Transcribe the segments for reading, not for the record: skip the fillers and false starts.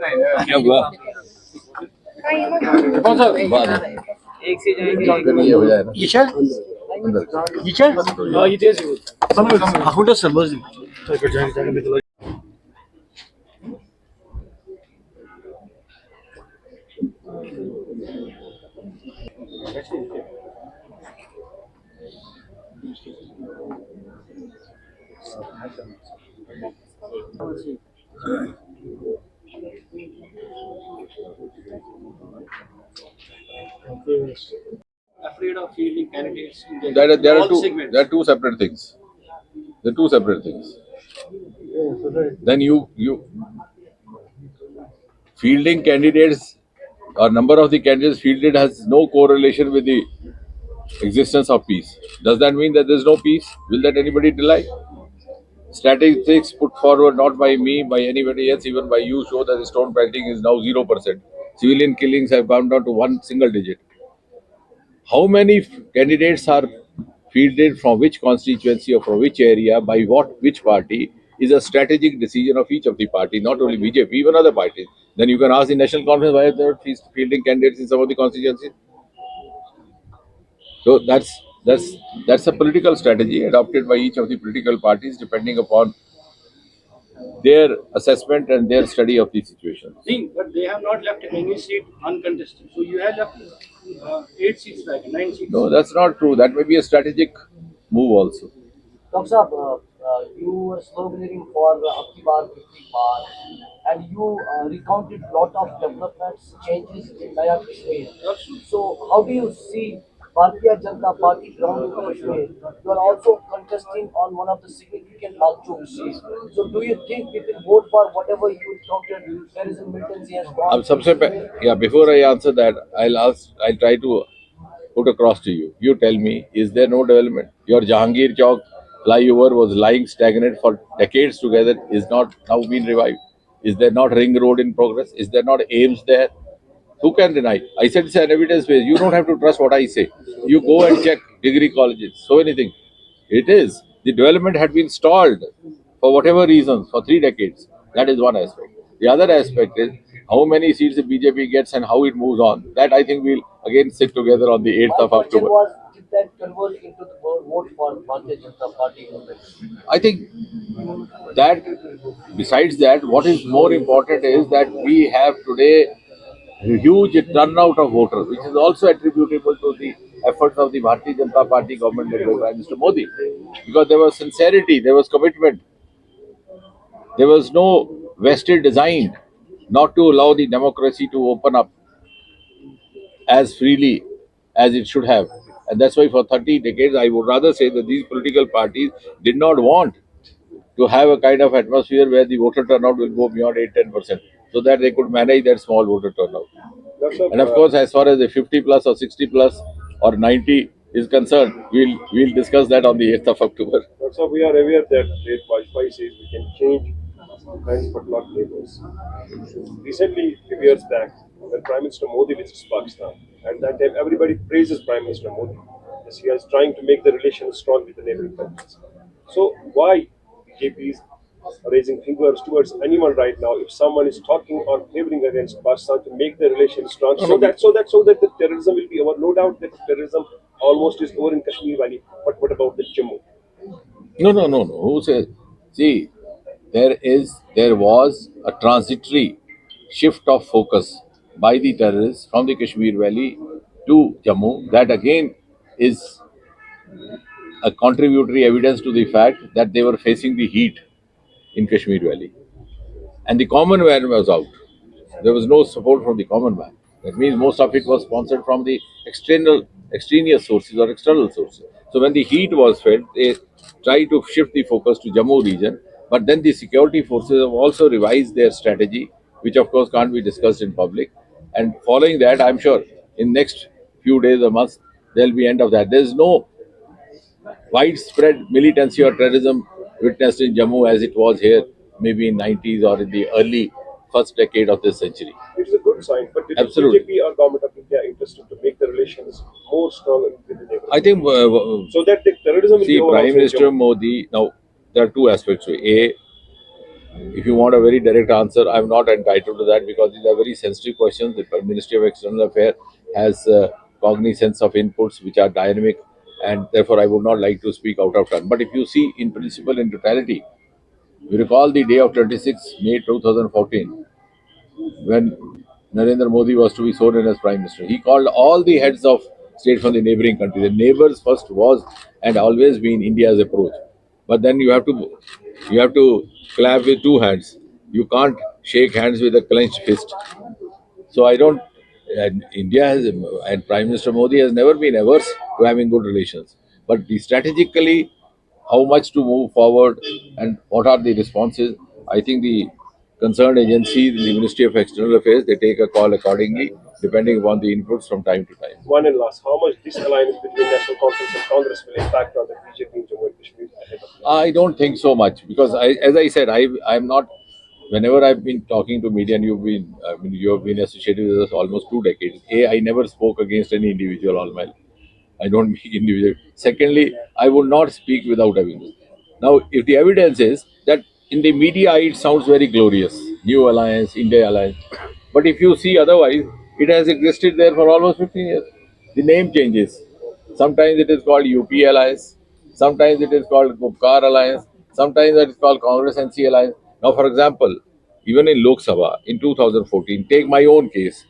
क्या हुआ? कौन सा एक से जाएंगे ये हो जाए ना geçer geçer aa gideceğiz hakuldasın bazı afraid of fielding candidates in all segments. There are two separate things. There are two separate things. Then you fielding candidates or number of the candidates fielded has no correlation with the existence of peace. Does that mean that there is no peace? Will that anybody deny? Statistics put forward not by me, by anybody else, even by you, show that the stone pelting is now 0%. Civilian killings have gone down to one single digit. How many candidates are fielded from which constituency or from which area, by which party, is a strategic decision of each of the party, not only BJP, even other parties. Then you can ask the National Conference why they are fielding candidates in some of the constituencies. So that's a political strategy adopted by each of the political parties depending upon their assessment and their study of the situation. See, but they have not left any seat uncontested. So you have left 8 seats back, 9 seats. No, that's not true. That may be a strategic move also. Dr. Saab, you were sloganeering for Abki Baar, Abki Baar, and you recounted lot of developments, changes in Naya Kashmir. So, how do you see Bharatiya Janata Party ground in Kashmir? You are also contesting on one of the significant Malchuk seats. So, do you think people vote for whatever you recounted? There is a militancy has gone. Before I answer that, I'll try to put across to you. You tell me, is there no development? Your Jahangir Chowk flyover was lying stagnant for decades together, is not now been revived. Is there not ring road in progress? Is there not aims there? Who can deny? I said it's an evidence based. You don't have to trust what I say. You go and check degree colleges, so anything. It is. The development had been stalled for whatever reasons for 3 decades. That is one aspect. The other aspect is how many seats the BJP gets and how it moves on. That I think we'll again sit together on the 8th of October. Did that convert into the vote for Bharatiya Janata Party? I think that besides that, what is more important is that we have today a huge turnout of voters, which is also attributable to the efforts of the Bharatiya Janata Party government led by Mr. Modi. Because there was sincerity, there was commitment, there was no vested design not to allow the democracy to open up as freely as it should have. And that's why for 30 decades, I would rather say that these political parties did not want to have a kind of atmosphere where the voter turnout will go beyond 8-10%, so that they could manage that small voter turnout. And of course, as far as the 50 plus or 60 plus or 90 is concerned, we'll discuss that on the 8th of October. So we are aware that late Vajpayee says we can change friends but not neighbors. Recently, a few years back, when Prime Minister Modi visits Pakistan, at that time everybody praises Prime Minister Modi as he is trying to make the relations strong with the neighboring countries. So why BJP is raising fingers towards anyone right now if someone is talking or favoring against Pakistan to make the relations strong, so that the terrorism will be over? No doubt that terrorism almost is over in Kashmir Valley. But what about the Jammu? No. Who says? See, there was a transitory shift of focus by the terrorists from the Kashmir Valley to Jammu. That again is a contributory evidence to the fact that they were facing the heat in Kashmir Valley. And the common man was out. There was no support from the common man. That means most of it was sponsored from the extraneous sources or external sources. So when the heat was felt, they tried to shift the focus to Jammu region. But then the security forces have also revised their strategy, which of course can't be discussed in public. And following that, I'm sure in next few days or months, there'll be end of that. There's no widespread militancy or terrorism witnessed in Jammu as it was here maybe in 90s or in the early first decade of this century. It is a good sign, but did Absolutely. BJP or government of India interested to make the relations more stronger with the neighboring? I think so that the terrorism will see be over Prime also in Minister Jammu. Modi, now there are two aspects to it. A, If you want a very direct answer, I'm not entitled to that because these are very sensitive questions. The Ministry of External Affairs has cognizance of inputs which are dynamic, and therefore I would not like to speak out of turn. But if you see in principle, in totality, you recall the day of 26 May 2014, when Narendra Modi was to be sworn in as Prime Minister. He called all the heads of state from the neighboring countries. The neighbors first was and always been India's approach. But then you have to clap with two hands. You can't shake hands with a clenched fist. So I don't. And India has, and Prime Minister Modi has never been averse to having good relations. But the strategically, how much to move forward and what are the responses? I think the concerned agency, the Ministry of External Affairs, they take a call accordingly, depending upon the inputs from time to time. One and last, how much this alliance between National Conference and Congress will impact on the BJP in Jammu and Kashmir ahead of the I don't think so much because, as I said, I'm not. Whenever I've been talking to media, and you have been associated with us almost 2 decades. I never spoke against any individual all my life. I don't make individual. Secondly, I would not speak without evidence. Now, if the evidence is that in the media it sounds very glorious, New Alliance, India Alliance, but if you see otherwise, it has existed there for almost 15 years. The name changes. Sometimes it is called UP Alliance, sometimes it is called Gupkar Alliance, sometimes it is called Congress NC Alliance. Now, for example, even in Lok Sabha in 2014, take my own case,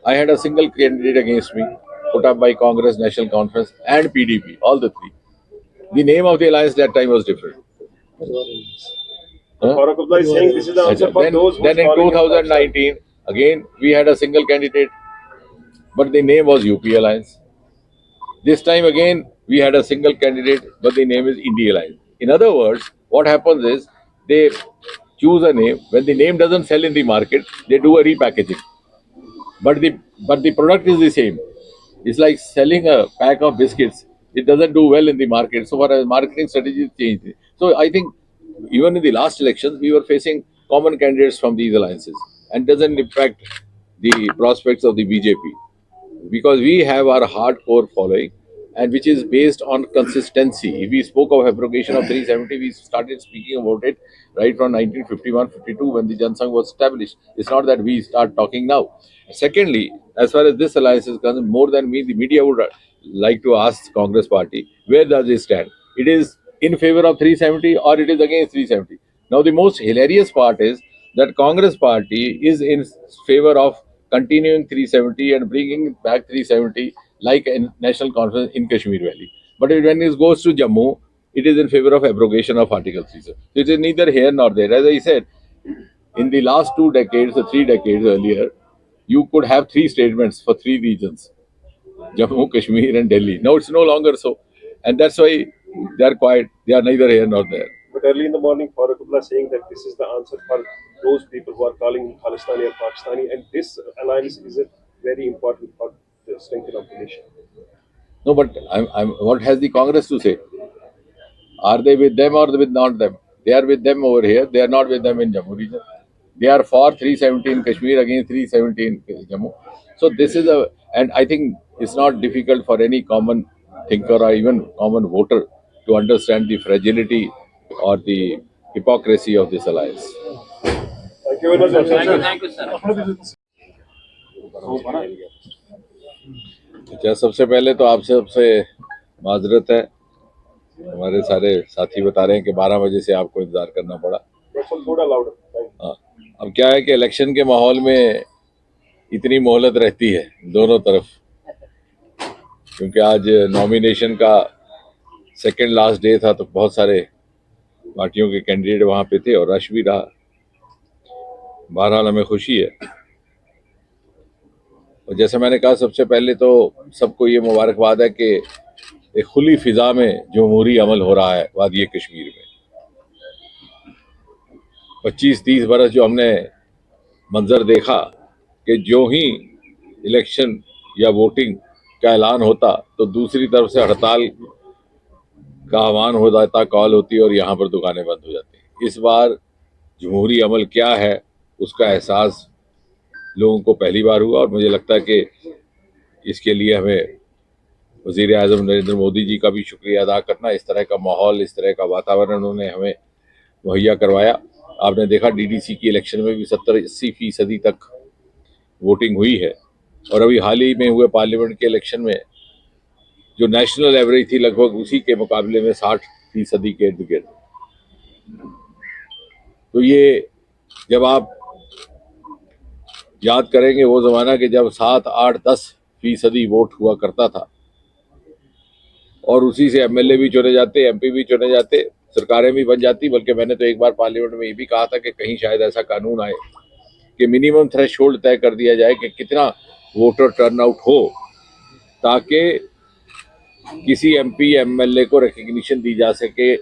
I had a single candidate against me, put up by Congress, National Conference, and PDP, all the three. The name of the alliance that time was different. Huh? Farooq Abdullah is saying this is the answer for Then, those who then in 2019, again we had a single candidate, but the name was UP Alliance. This time again we had a single candidate, but the name is India Alliance. In other words, what happens is they choose a name. When the name doesn't sell in the market, they do a repackaging. But the product is the same. It's like selling a pack of biscuits. It doesn't do well in the market. So our marketing strategy changed. So I think even in the last elections, we were facing common candidates from these alliances, and doesn't impact the prospects of the BJP because we have our hardcore following and which is based on consistency. If we spoke of abrogation of 370, we started speaking about it right from 1951-52 when the Jansangh was established. It's not that we start talking now. Secondly, as far as this alliance is concerned, more than me, the media would like to ask Congress party, where does it stand? It is in favor of 370 or it is against 370. Now, the most hilarious part is that Congress party is in favor of continuing 370 and bringing back 370 like a national conference in Kashmir Valley. But when it goes to Jammu, it is in favor of abrogation of Article 3. So it is neither here nor there. As I said, in the last 2 decades or 3 decades earlier, you could have three statements for three regions: Jammu, Kashmir, and Delhi. Now it's no longer so. And that's why they are quiet. They are neither here nor there. But early in the morning, Farooq Abdullah saying that this is the answer for those people who are calling Khalistani or Pakistani, and this alliance is very important for the strength of the nation. No, but what has the Congress to say? Are they with them or with not them? They are with them over here. They are not with them in Jammu region. They are for 370 in Kashmir against 370 in Jammu. So this is and I think it's not difficult for any common thinker or even common voter to understand the fragility or the hypocrisy of this alliance. Thank you very much. Thank you, sir. अच्छा, सबसे पहले तो आप सबसे माजरत है, हमारे सारे साथी बता रहे हैं कि 12 बजे से आपको इंतजार करना पड़ा। थोड़ा लाउडर। हाँ, अब क्या है कि इलेक्शन के माहौल में इतनी मोहलत रहती है दोनों तरफ, क्योंकि आज नॉमिनेशन का सेकंड लास्ट डे था, तो बहुत सारे पार्टियों के कैंडिडेट वहाँ पे थे और रश भी रहा। बहरहाल हमें खुशी है, और जैसे मैंने कहा, सबसे पहले तो सबको ये मुबारकबाद है कि एक खुली फिजा में जमहूरी अमल हो रहा है वादी कश्मीर में। 25-30 बरस जो हमने मंजर देखा कि जो ही इलेक्शन या वोटिंग का ऐलान होता तो दूसरी तरफ से हड़ताल का आह्वान हो जाता, कॉल होती और यहाँ पर दुकानें बंद हो जाती। इस बार जमहूरी अमल क्या है उसका एहसास लोगों को पहली बार हुआ, और मुझे लगता है कि इसके लिए हमें वज़ीर आज़म नरेंद्र मोदी जी का भी शुक्रिया अदा करना। इस तरह का माहौल, इस तरह का वातावरण उन्होंने हमें मुहैया करवाया, आपने देखा डीडीसी की इलेक्शन में भी 70-80% तक वोटिंग हुई है, और अभी हाल ही में हुए पार्लियामेंट के इलेक्शन में जो नेशनल एवरेज थी लगभग उसी के मुकाबले में 60% के इर्द गिर्द। तो ये जब आप याद करेंगे वो जमाना कि जब 7, 8, 10% वोट हुआ करता था और उसी से एमएलए भी चुने जाते, एमपी भी चुने जाते, सरकारें भी बन जाती। बल्कि मैंने तो एक बार पार्लियामेंट में ये भी कहा था कि कहीं शायद ऐसा कानून आए कि मिनिमम थ्रेशोल्ड तय कर दिया जाए कि कितना वोटर टर्नआउट हो, ताकि किसी एमपी एमएलए को रिकग्निशन दी जा सके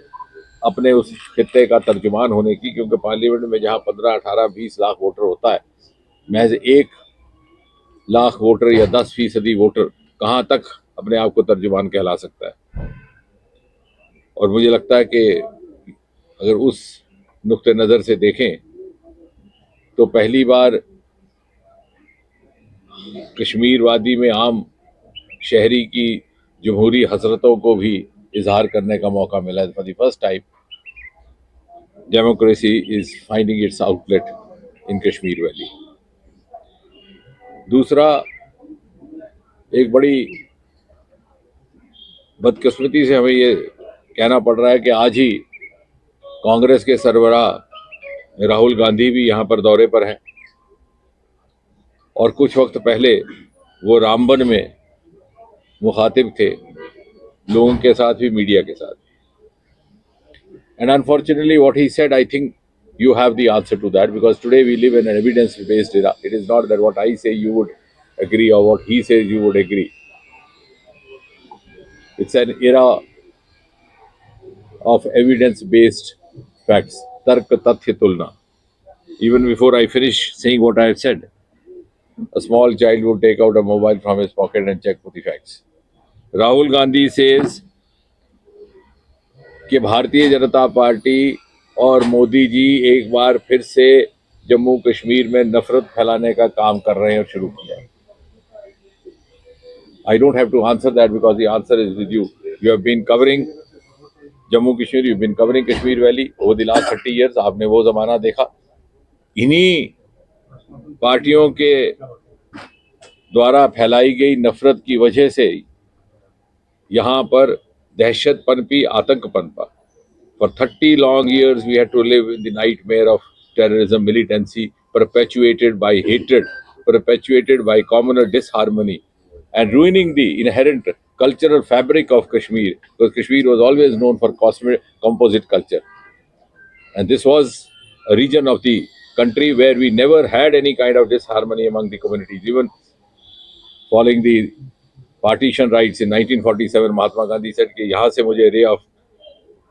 अपने उस खित्ते का तर्जुमान होने की। क्योंकि पार्लियामेंट में जहां 15, 18, 20 लाख वोटर होता है, महज 1 लाख वोटर या 10% वोटर कहां तक अपने आप को तर्जुमान कहला सकता है। और मुझे लगता है कि अगर उस नुक्ते नज़र से देखें तो पहली बार कश्मीर वादी में आम शहरी की जमहूरी हसरतों को भी इजहार करने का मौका मिला है। For the first time democracy is finding it's outlet in Kashmir valley. दूसरा, एक बड़ी बदकिस्मती से हमें ये कहना पड़ रहा है कि आज ही कांग्रेस के सरबराह राहुल गांधी भी यहाँ पर दौरे पर हैं, और कुछ वक्त पहले वो रामबन में मुखातिब थे लोगों के साथ भी, मीडिया के साथ। And unfortunately what he said, I think you have the answer to that, because today we live in an evidence based era. It is not that what I say you would agree or what he says you would agree. It's an era of evidence based facts, tark tathya tulna. Even before I finish saying what I have said, a small child would take out a mobile from his pocket and check for the facts. Rahul Gandhi says कि Bharatiya Janata party और मोदी जी एक बार फिर से जम्मू कश्मीर में नफरत फैलाने का काम कर रहे हैं और शुरू किया है। I don't have to answer that because the answer is with you. You have been covering Jammu Kashmir, you have been covering Kashmir valley over the last 30 years। आपने वो जमाना देखा। इन्हीं पार्टियों के द्वारा फैलाई गई नफरत की वजह से यहाँ पर दहशत पनपी, आतंक पनपा। For 30 long years, we had to live in the nightmare of terrorism, militancy, perpetuated by hatred, perpetuated by communal disharmony, and ruining the inherent cultural fabric of Kashmir, because Kashmir was always known for composite culture. And this was a region of the country where we never had any kind of disharmony among the communities. Even following the partition rights in 1947, Mahatma Gandhi said कि यहाँ से मुझे ray of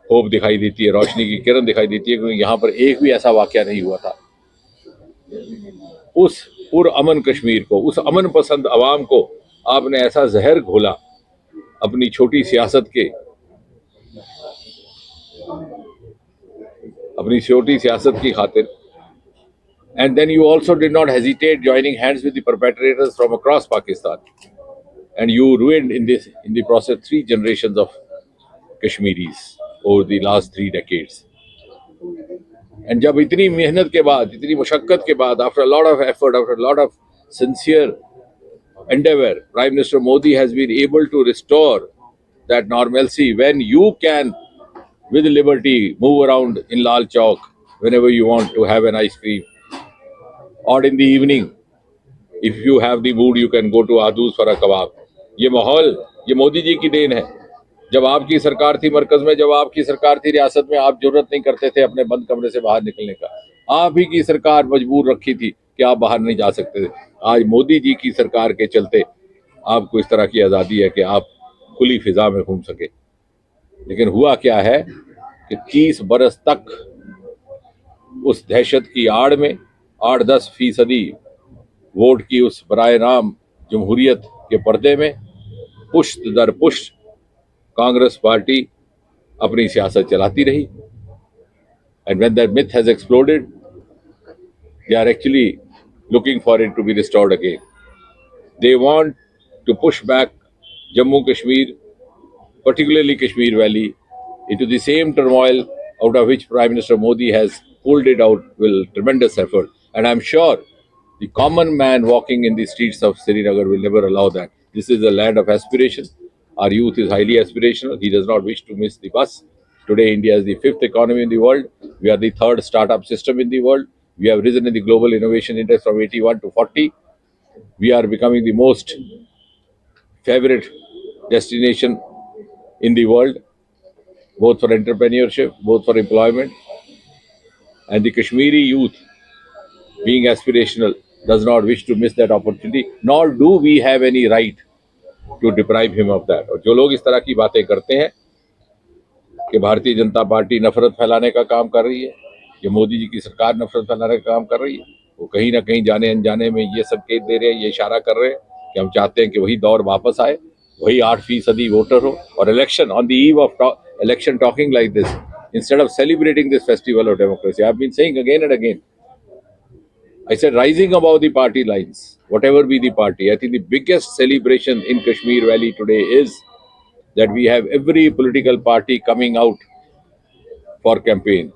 hope दिखाई देती है, रोशनी की किरण दिखाई देती है, क्योंकि यहाँ पर एक भी ऐसा वाकया नहीं हुआ था। उस पुरअमन कश्मीर को, उस अमन पसंद अवाम को आपने ऐसा जहर घोला अपनी छोटी सियासत की खातिर। And then you also did not hesitate joining hands with the perpetrators from across Pakistan, and you ruined in the process 3 generations of Kashmiris over the last 3 decades. And जब इतनी मेहनत के बाद, इतनी मुशक्कत के बाद, after a lot of effort, after a lot of sincere endeavor, Prime Minister Modi has been able to restore that normalcy when you can, with liberty, move around in Lal Chowk whenever you want to have an ice cream. Or in the evening, if you have the mood, you can go to Adus for a kebab. ये माहौल, ये मोदी जी की then है। जब आपकी सरकार थी मरकज में, जब आपकी सरकार थी रियासत में, आप जरूरत नहीं करते थे अपने बंद कमरे से बाहर निकलने का। आप ही की सरकार मजबूर रखी थी कि आप बाहर नहीं जा सकते थे। आज मोदी जी की सरकार के चलते आपको इस तरह की आज़ादी है कि आप खुली फिजा में घूम सके। लेकिन हुआ क्या है कि 30 बरस तक उस दहशत की आड़ में 8-10% वोट की उस बराए नाम जमहूरियत के पर्दे में पुश्त दर पुश्त कांग्रेस पार्टी अपनी सियासत चलाती रही। And when that myth has exploded, they are actually looking for it to be restored again. They want to push back Jammu Kashmir, particularly Kashmir Valley, into the same turmoil out of which Prime Minister Modi has pulled it out with tremendous effort. And I'm sure the common man walking in the streets of Srinagar will never allow that. This is a land of aspiration. Our youth is highly aspirational. He does not wish to miss the bus. Today, India is the fifth economy in the world. We are the third startup system in the world. We have risen in the global innovation index from 81 to 40. We are becoming the most favorite destination in the world, both for entrepreneurship, both for employment. And the Kashmiri youth, being aspirational, does not wish to miss that opportunity, nor do we have any right to deprive him of that. और जो लोग इस तरह की बातें करते हैं कि भारतीय जनता पार्टी नफरत फैलाने का काम कर रही है, ये मोदी जी की सरकार नफरत फैलाने का काम कर रही है, वो कहीं ना कहीं जाने अनजाने में ये संकेत दे रहे हैं, ये इशारा कर रहे हैं कि हम चाहते हैं कि वही दौर वापस आए, वही 8% वोटर हो. और election on the eve of election talking like this instead of celebrating this festival of democracy. I've been saying again and again, I said rising above the party lines, whatever be the party, I think the biggest celebration in Kashmir Valley today is that we have every political party coming out for campaign.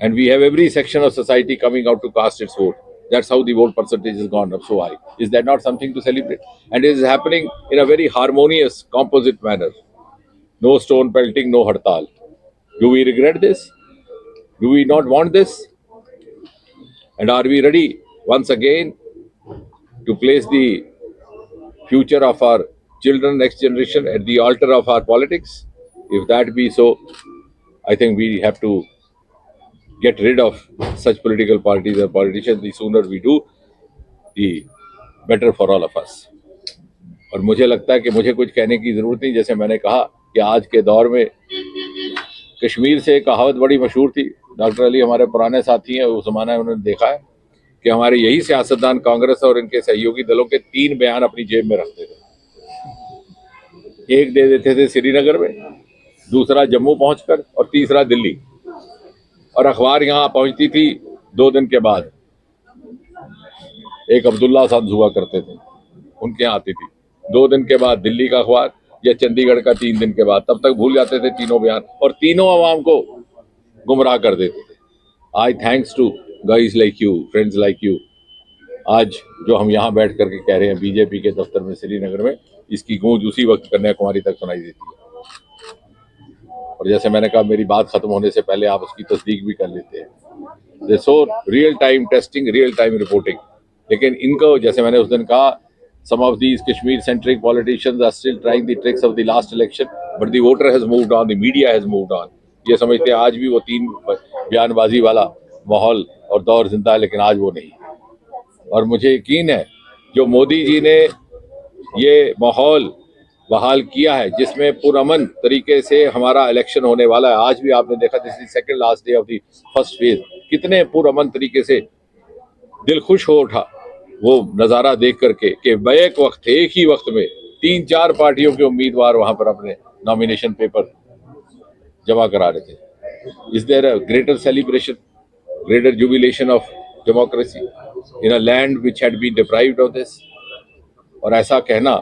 And we have every section of society coming out to cast its vote. That's how the vote percentage has gone up so high. Is that not something to celebrate? And it is happening in a very harmonious, composite manner. No stone pelting, no hartal. Do we regret this? Do we not want this? And are we ready once again to place the future of our children, next generation, at the altar of our politics? If that be so, I think we have to get rid of such political parties and politicians. The sooner we do, the better for all of us. और मुझे लगता है कि मुझे कुछ कहने की ज़रूरत नहीं. जैसे मैंने कहा कि आज के दौर में कश्मीर से एक कहावत बड़ी मशहूर थी. डॉक्टर अली हमारे पुराने साथी हैं, उस ज़माने में उन्होंने देखा है कि हमारे यही सियासतदान कांग्रेस और इनके सहयोगी दलों के 3 बयान अपनी जेब में रखते थे. एक दे देते थे श्रीनगर में, दूसरा जम्मू पहुंचकर और तीसरा दिल्ली. और अखबार यहाँ पहुंचती थी 2 दिन के बाद. एक अब्दुल्ला साहब हुआ करते थे, उनके यहाँ आती थी. 2 दिन के बाद दिल्ली का अखबार या चंडीगढ़ का 3 दिन के बाद. तब तक भूल जाते थे तीनों बयान और तीनों अवाम को गुमराह कर देते थे. I thanks to guys like you, friends like you, आज जो हम यहाँ बैठ करके कह रहे हैं बीजेपी के दफ्तर में श्रीनगर में, इसकी गूंज उसी वक्त कन्याकुमारी तक सुनाई देती है. और जैसे मैंने कहा, मेरी बात खत्म होने से पहले आप उसकी तस्दीक भी कर लेते हैं. They so real time testing, real time reporting. लेकिन इनको, जैसे मैंने उस दिन कहा, some of these Kashmir centric politicians are still trying the tricks of the last election, but the voter has moved on, the media has moved on. ये समझते हैं आज भी वो 3 बयानबाजी वाला माहौल और दौर जिंदा है, लेकिन आज वो नहीं. और मुझे यकीन है जो मोदी जी ने ये माहौल बहाल किया है, जिसमें पुरअमन तरीके से हमारा इलेक्शन होने वाला है. आज भी आपने देखा, this is second last day of the first phase, कितने पुरअमन तरीके से दिल खुश हो उठा वो नज़ारा देख करके कि एक वक्त, एक ही वक्त में 3-4 पार्टियों के उम्मीदवार वहां पर अपने नॉमिनेशन पेपर जमा करा रहे थे. Is there a greater celebration, greater jubilation of democracy in a land which had been deprived of this? और ऐसा कहना,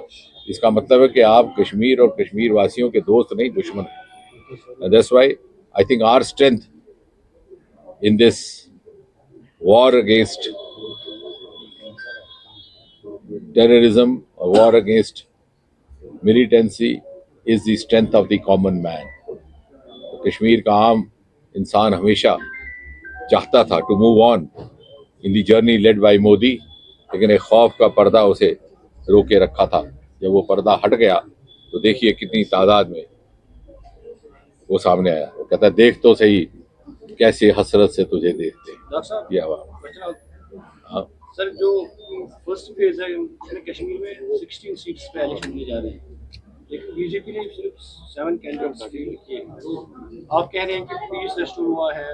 इसका मतलब है कि आप कश्मीर और कश्मीर वासियों के दोस्त नहीं, दुश्मन हैं. That's why I think our strength in this war against terrorism, a war against militancy is the strength of the common man. Kashmir का आम इंसान हमेशा चाहता था to move on in the journey led by Modi, लेकिन एक खौफ का पर्दा उसे रोके रखा था. जब वो पर्दा हट गया तो देखिए कितनी तादाद में वो सामने आया. वो कहता है, देख तो सही कैसे हसरत से तुझे देखते. ये आवाज़. सर, जो फर्स्ट फेज है कश्मीर में 16 सीट्स पे इलेक्शन लिए जा रहे हैं, लेकिन बीजेपी ने सिर्फ 7 कैंडिडेट्स फील्ड किए. तो आप कह रहे हैं कि पीस रेस्टोर हुआ है,